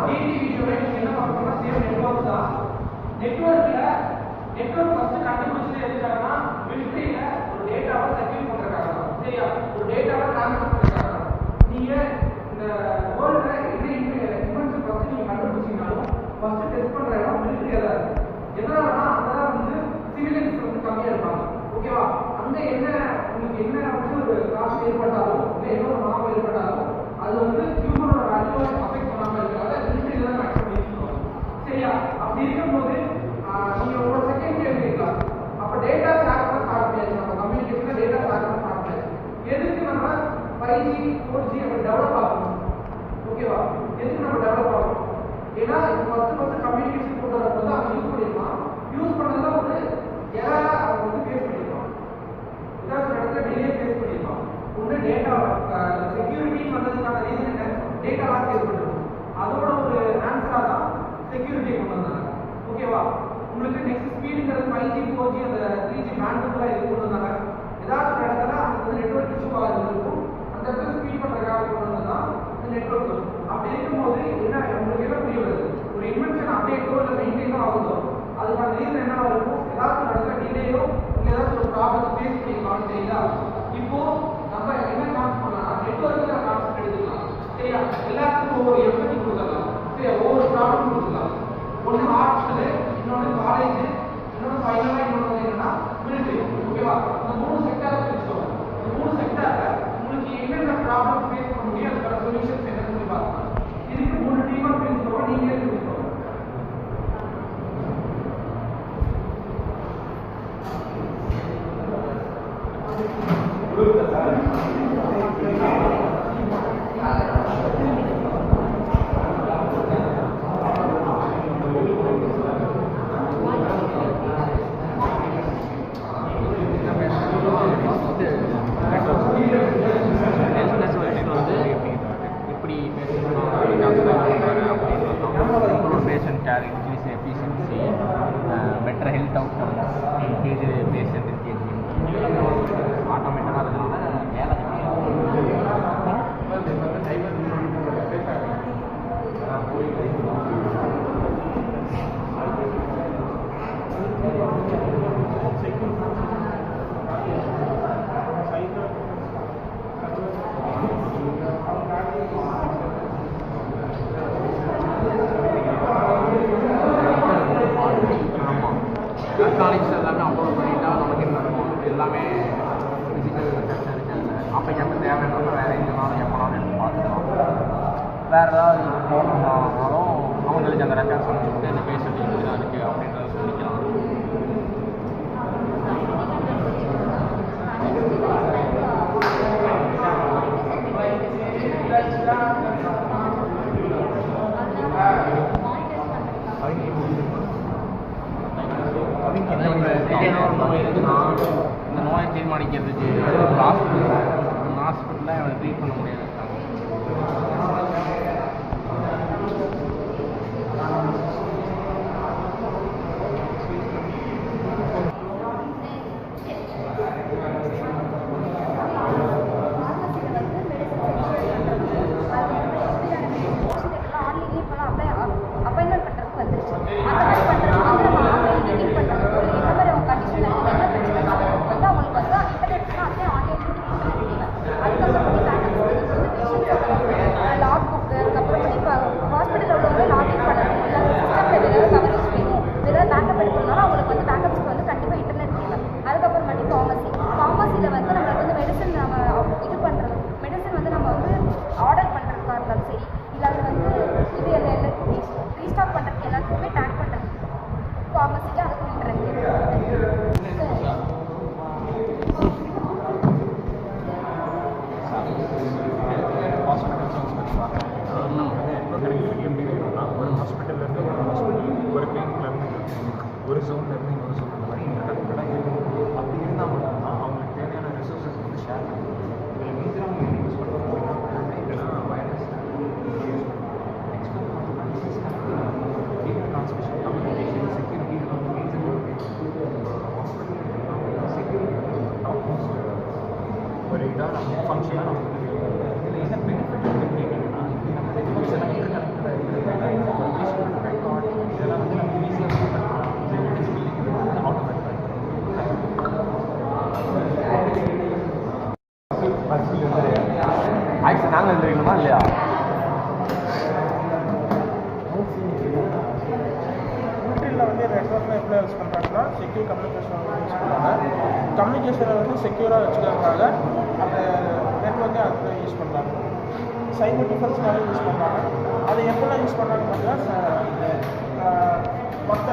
DD வீடியோல நீங்க என்ன பண்ணணும்னா சேம் நெட்வொர்க் தான். நெட்வொர்க்ல நெட்வொர்க் ஃபர்ஸ்ட் கண்டுபிடிச்சது எதுக்காகனா மிலிட்டரியில ஒரு டேட்டாவை செக்யூர் பண்றதுக்காக தான். சரியா? ஒரு டேட்டாவை ட்ரான்ஸ்ஃபர் பண்றதுக்காக தான். நீங்க இந்த வேர்ல்ட்ல என்ன இன்வென்ஷன் ஃபர்ஸ்ட் நீங்க கண்டுபிடிச்சீங்கனாலும் ஃபர்ஸ்ட் டெஸ்ட் பண்ற இடம் மிலிட்டரியா தான் இருக்கு. எதனாலனா அங்கதான் வந்து சிவிலியன்ஸ் வந்து கம்மியா இருப்பாங்க. ஓகேவா? அங்க என்ன உங்களுக்கு என்ன வந்து ஒரு காசு ஏற்பட்டாலும் இல்லை ஏதோ ஒரு மாற்றம் ஏற்பட்டாலும் அது வந்து ஹியூமனோட வேல்யூவை அஃபெக்ட் பண்ணாம இருக்கிறதால மிலிட்டரியில தான் மேக்ஸிமம் யூஸ் பண்ணுவாங்க. சரியா? அப்படி இருக்கும்போது நீங்க ஒரு செகண்ட் கேட்கலாம். அப்ப டேட்டா ஷேர் பண்ண ஸ்டார்ட் பண்ணியாச்சு. நம்ம கம்யூனிகேஷன்ல டேட்டா ஷேர் பண்ண ஸ்டார்ட் பண்ணியாச்சு. எதுக்கு நம்ம 5G 4G அப்படி டெவலப் ஆகணும்? ஓகேவா? எதுக்கு நம்ம டெவலப் ஆகணும்? ஏன்னா ஃபர்ஸ்ட் கம்யூனிகேஷன் கொண்டு வரும்போது அவன் யூஸ் பண்ணிருப்பான். யூஸ் பண்ணதுல ஒரு எரரா அவன் வந்து ஃபேஸ் பண்ணிருப்பான். ஏதாவது இடத்துல டிலே ஃபேஸ் பண்ணிருப்பான். ஒன்று டேட்டா செக்யூரிட்டி பண்ணதுக்கான ரீசன் என்ன? டேட்டா லாஸ் ஏற்பட்டுருக்கும். அதோட ஒரு ஆன்சரா தான் செக்யூரிட்டி கொண்டு வந்தாங்க. ஓகேவா? உங்களுக்கு நெக்ஸ்ட் ஸ்பீடுங்கிறது 5G 4G அந்த 3G பேண்ட்விட்த்ல இது கொண்டு வந்தாங்க. ஏதாவது ஒரு இடத்துல அங்க வந்து நெட்வொர்க் இஷ்யூ ஆகிருக்கும். அந்த இடத்துல ஸ்பீட் பண்றதுக்காக கொண்டு வந்ததுதான் இந்த நெட்வொர்க். அப்படி இருக்கும்போது என்ன உங்களுக்கு என்ன புரிய வருது? ஒரு இன்வென்ஷன் அப்டேட்டோ இல்லை மெயின்டைனோ ஆகுதோ அதுக்கான ரீசன் என்ன இருக்கும்? ஏதாவது ஒரு இடத்துல டிலேயோ இல்லை ஏதாவது ஒரு ப்ராப்ளத்தை ஃபேஸ் பண்ணிருக்கான்னு தெரியுதா? இப்போ நம்ம என்ன கான்செப்ட் பண்ணலாம்? நெட்வொர்க்ல கான்செப்ட் எடுத்துக்கலாம். சரியா? எல்லாத்துக்கும் ஒவ்வொரு எம்பத்தி கொடுக்கலாம். சரியா? ஒவ்வொரு ப்ராப்ளம் கொடுக்கலாம். ஒன்று ஹாஸ்பிட்டலு, இன்னொன்று காலேஜ், இன்னொன்று ஃபைனலாக இன்னொன்று என்னன்னா மிலிட்டரி. ஓகேவா? இந்த 3 செக்டாரை பிரிச்சுக்கோங்க. இந்த 3 செக்டார்ல உங்களுக்கு என்னென்ன ப்ராப்ளம் ஃபேஸ் பண்ண முடியும் அதுக்கான சொல்யூஷன்ஸ் என்னன்னு சொல்லி பார்க்கலாம். இதுக்கு 3 டீமா பிரிச்சுக்கோங்க. நீங்களே பிரிச்சுக்கோங்க. better health outcomes, increase patient engagement, automated அதனால வேலை எலக்ட்ரானிக்ஸ் எல்லாமே அப்லோட் பண்ணிட்டா நமக்கு என்ன இருக்கும்? எல்லாமே ஃபிசிக்கல் ஸ்ட்ரக்சர் இருக்காங்க. அப்போ எப்போ தேவைன்றப்ப வேறு எங்கேனாலும் எப்போனாலும் எடுத்து பார்த்துக்கலாம். வேறு ஏதாவது போகணுன்னாலும் அவங்களுக்கு அந்த ரெக்கார்ட்ஸ் வந்துட்டு இந்த பேஷண்ட் இப்படி தான் இருக்குது அப்படின்றத சொல்லிக்கலாம். இந்த நோயை தீர்மானிக்கிறதுக்கு ஹாஸ்பிட்டலில் அவனை ட்ரீட் பண்ண முடியாது. ஒரு ஜோன்லேருந்து இன்னொரு ஜோன் இந்த மாதிரி இன்டர்கனெக்டடாக இருக்குது. அப்படி இருந்தால் மட்டும்தான் அவங்களுக்கு தேவையான ரிசோர்ஸஸ் வந்து ஷேர் பண்ணுவாங்க. இதில் மேஜராக அவங்க என்ன யூஸ் பண்ணுறாங்க அப்படின்னா இல்லைனா வயர்லெஸ் யூஸ் பண்ணுவாங்க. நெக்ஸ்ட் வந்து பார்த்தீங்கன்னா system data transmission, communication, security இதெல்லாம் வந்து மேஜர் ஹாஸ்பிட்டல் செக்யூரிட்டி வந்து டாப் மோஸ்ட் ஒரு இதாக நம்ம ஃபங்க்ஷனாக நம்ம வந்து இதில் என்ன பெனிஃபிட் இருக்குன்னு கேட்டிங்கன்னா நம்ம நெட்ஒர்க்ஸ் எல்லாம் இன்டர்கனெக்டடாக இருக்குது. ஆக்சுவலி நாங்கள் தெரியுமா இல்லையா? மிலிட்ரியில் வந்து நெட்ஒர்க்கில் எப்படி யூஸ் பண்ணுறாங்கன்னா செக்யூர் கம்யூனிகேஷன் யூஸ் பண்ணுறாங்க. கம்யூனிகேஷனை வந்து செக்யூராக வச்சுக்கிறதுக்காக அந்த நெட்ஒர்க்கை அதில் யூஸ் பண்ணுறாங்க. சைபர் டிஃபென்ஸ்னால யூஸ் பண்ணுறாங்க. அது எப்போல்லாம் யூஸ் பண்ணுறாங்க பார்த்தீங்கன்னா மற்ற